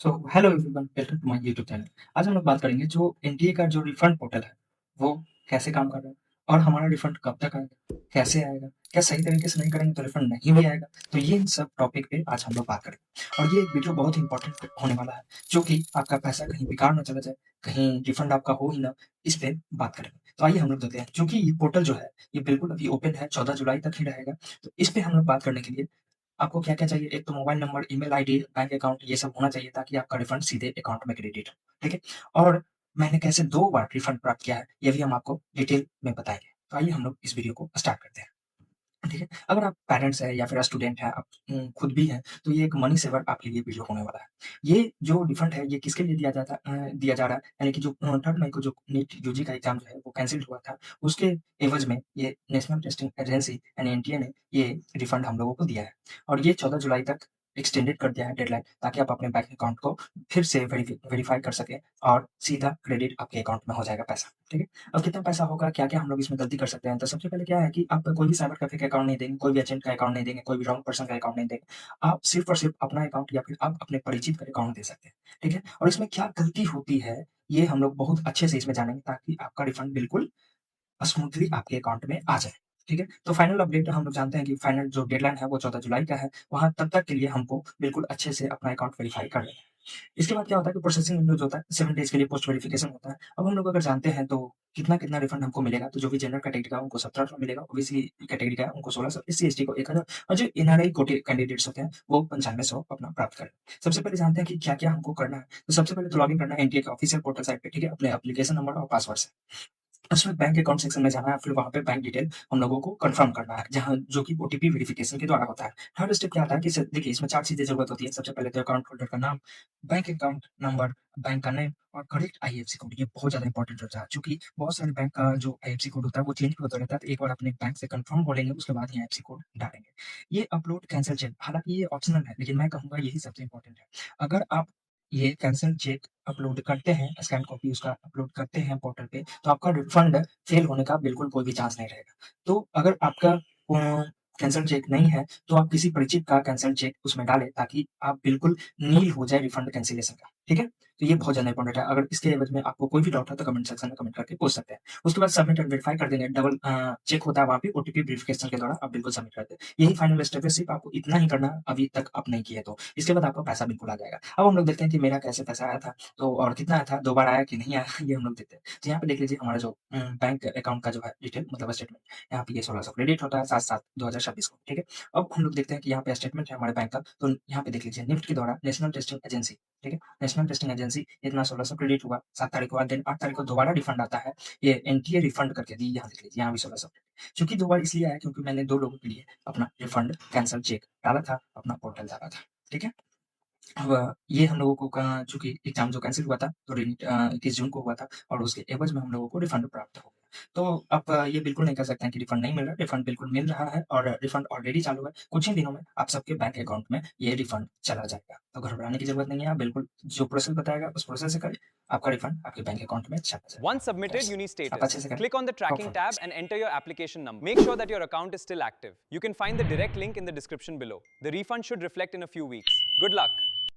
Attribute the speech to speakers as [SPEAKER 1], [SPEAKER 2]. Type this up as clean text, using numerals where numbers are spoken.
[SPEAKER 1] So hello everyone, welcome to my YouTube channel. आज हम लोग बात करेंगे जो एनटीए का जो रिफंड पोर्टल है, वो कैसे काम कर रहा है और हमारा रिफंड कब तक आएगा, कैसे आएगा, क्या सही तरीके से नहीं करेंगे तो रिफंड नहीं भी आएगा। तो ये सब टॉपिक पे आज हम लोग बात करेंगे और ये एक वीडियो बहुत ही इंपॉर्टेंट होने वाला है, जो कि आपका पैसा कहीं बेकार ना चला जाए, कहीं रिफंड आपका हो ही ना, इस पे बात करेंगे। तो आइए हम लोग देखते हैं, क्योंकि ये पोर्टल जो है ये बिल्कुल अभी ओपन है, 14 जुलाई तक ही रहेगा। तो इस पे हम लोग बात करने के लिए आपको क्या-क्या चाहिए? एक तो mobile number, email ID, bank account ये सब होना चाहिए ताकि आपका रिफंड सीधे अकाउंट में क्रेडिट हो, ठीक है? और मैंने कैसे 2 बार रिफंड प्राप्त किया है, ये भी हम आपको डिटेल में बताएँगे। तो आइए हम लोग इस वीडियो को स्टार्ट करते हैं। ठीक है? अगर आप पेरेंट्स हैं या फिर स्टूडेंट हैं, आप खुद भी हैं, तो ये एक मनी सेवर आपके लिए वीडियो होने वाला है। ये जो रिफंड है, ये किसके लिए दिया जा रहा है, यानी कि जो 3rd मई को जो नीट यूजी का एग्ज़ाम जो है, वो कैंसल हुआ था, उसके एवज़ में ये नेशनल टेस्टिंग एजेंसी यानी एनटीए ने ये रिफंड हम लोगों को दिया है। और ये 14 जुलाई तक एक्सटेंडेड कर दिया है डेडलाइन, ताकि आप अपने बैंक अकाउंट को फिर से वेरीफ़ाई कर सकें और सीधा क्रेडिट आपके अकाउंट में हो जाएगा पैसा, ठीक है? अब कितना पैसा होगा, क्या-क्या हम लोग इसमें गलती कर सकते हैं? तो सबसे पहले क्या है कि आप कोई भी साइबर कैफ़े का अकाउंट नहीं देंगे, कोई भी एजेंट का अकाउंट नहीं देंगे, कोई भी रॉन्ग पर्सन का अकाउंट नहीं देंगे। आप सिर्फ़ और सिर्फ़ अपना अकाउंट या फिर आप अपने परिचित का अकाउंट दे सकते हैं, ठीक है? और इसमें क्या गलती होती है, ये हम लोग बहुत अच्छे से इसमें जानेंगे, ताकि आपका रिफंड बिल्कुल स्मूथली आपके अकाउंट में आ जाए, ठीक है? तो फाइनल अपडेट हम लोग जानते हैं कि फाइनल जो डेडलाइन है वो 14 जुलाई का है, वहाँ तब तक के लिए हमको बिल्कुल अच्छे से अपना अकाउंट वेरीफ़ाई कर लेना है। इसके बाद क्या होता है कि प्रोसेसिंग विंडो जो होता है 7 डेज़ के लिए पोस्ट वेरिफिकेशन होता है। अब हम लोग अगर जानते हैं तो कितना-कितना रिफंड हमको मिलेगा, तो जो भी जनरल कैटेगरी का है उनको 1700 मिलेगा, ओबीसी कैटेगरी का है उनको 1600, एससी-एसटी को 1000 और जो एनआरआई कोटे कैंडिडेट्स होते हैं वो 9500 अपना प्राप्त करें। सबसे पहले जानते हैं कि क्या-क्या हमको करना है। तो सबसे पहले तो लॉगिन करना है एनटीए के ऑफिशियल पोर्टल साइट पे, ठीक है? अपने एप्लीकेशन नंबर और पासवर्ड से। उसमें बैंक अकाउंट सेक्शन में जाना है, फिर वहाँ पे बैंक डिटेल हम लोगों को कन्फर्म करना है, जहाँ जो कि ओटीपी वेरिफिकेशन के द्वारा होता है। थर्ड स्टेप क्या आता है कि देखिए इसमें 4 चीज़ें ज़रूरत होती है। सबसे पहले तो अकाउंट होल्डर का नाम, बैंक अकाउंट नंबर, बैंक का नेम और करेक्ट आईएफएससी कोड, ये बहुत ज़्यादा इंपॉर्टेंट होता है, चूँकि बहुत सारे बैंक का जो आईएफएससी कोड होता है वो चेंज भी होता रहता है, तो एक बार अपने बैंक से कन्फर्म हो लेंगे, उसके बाद ही आईएफएससी कोड डालेंगे। ये अपलोड कैंसल चेक, हालाँकि ये ऑप्शनल है, लेकिन मैं कहूँगा यही सबसे इंपॉर्टेंट है। अगर आप ये कैंसल चेक अपलोड करते हैं, स्कैन कॉपी उसका अपलोड करते हैं पोर्टल पे, तो आपका रिफंड फेल होने का बिल्कुल कोई भी चांस नहीं रहेगा। तो अगर आपका कैंसल चेक नहीं है, तो आप किसी परिचित का कैंसल चेक उसमें डालें, ताकि आप बिल्कुल नील हो जाए रिफंड कैंसलेशन का, ठीक है? तो ये बहुत ज़्यादा इंपॉर्टेंट है। अगर इसके एवज़ में आपको कोई भी डाउट है तो कमेंट सेक्शन में कमेंट करके पूछ सकते हैं। उसके बाद सबमिट एंड वेरीफाई कर देंगे, डबल चेक होता है वहाँ पे ओटीपी वेरिफिकेशन के द्वारा आप बिल्कुल सबमिट कर दें। यही फाइनल स्टेप है, सिर्फ आपको इतना ही करना है, अभी तक आप नहीं किए तो। इसके बाद आपका पैसा बिल्कुल आ जाएगा। अब हम लोग देखते हैं कि मेरा कैसे पैसा आया था, तो और कितना आया था, 2 बार आया कि नहीं आया, ये हम लोग देखते हैं। तो यहाँ पे देख लीजिए हमारा जो बैंक अकाउंट का जो है डिटेल मतलब स्टेटमेंट, यहाँ पे ये 1600 क्रेडिट होता है 7/7/2026 को, ठीक है? अब हम लोग देखते हैं कि यहाँ पे स्टेटमेंट है हमारे बैंक का, तो यहाँ पे देख लीजिए निफ्ट के द्वारा नेशनल टेस्टिंग एजेंसी, ठीक है? नेशनल टेस्टिंग एजेंसी इतना 1600 क्रेडिट हुआ 7 तारीख को, देन 8 तारीख को दोबारा रिफंड आता है, ये एनटीए रिफंड करके दी, यहाँ देख लीजिए, यहाँ भी 1600 क्रेडिट। चूँकि 2 बार इसलिए आया क्योंकि मैंने 2 लोगों के लिए अपना रिफंड कैंसल चेक डाला था, अपना पोर्टल डाला था, ठीक है? अब ये हम लोगों को का चूँकि एग्ज़ाम जो कैंसल हुआ था, तो 21 जून को हुआ था और उसके एवज़ में हम लोगों को रिफंड प्राप्त हो गया। तो आप ये बिल्कुल नहीं कह सकते हैं कि रिफंड नहीं मिल रहा है, रिफंड बिल्कुल मिल रहा है और रिफंड ऑलरेडी चालू है। कुछ ही दिनों में आप सबके बैंक अकाउंट में ये रिफंड चला जाएगा। तो घबराने की ज़रूरत नहीं है, आप बिल्कुल जो प्रोसेस बताएगा उस प्रोसेस से करें, आपका रिफंड आपके बैंक अकाउंट में चला
[SPEAKER 2] Once
[SPEAKER 1] जाएगा।
[SPEAKER 2] submitted,
[SPEAKER 1] दैट्स
[SPEAKER 2] you need
[SPEAKER 1] आप अच्छे
[SPEAKER 2] status.
[SPEAKER 1] से करें।
[SPEAKER 2] Click on the
[SPEAKER 1] hope
[SPEAKER 2] tracking
[SPEAKER 1] for
[SPEAKER 2] tab
[SPEAKER 1] next.
[SPEAKER 2] and enter your application number. Make sure that your account is still active. You can find the direct link in the description below. The refund should reflect in a few weeks. Good luck.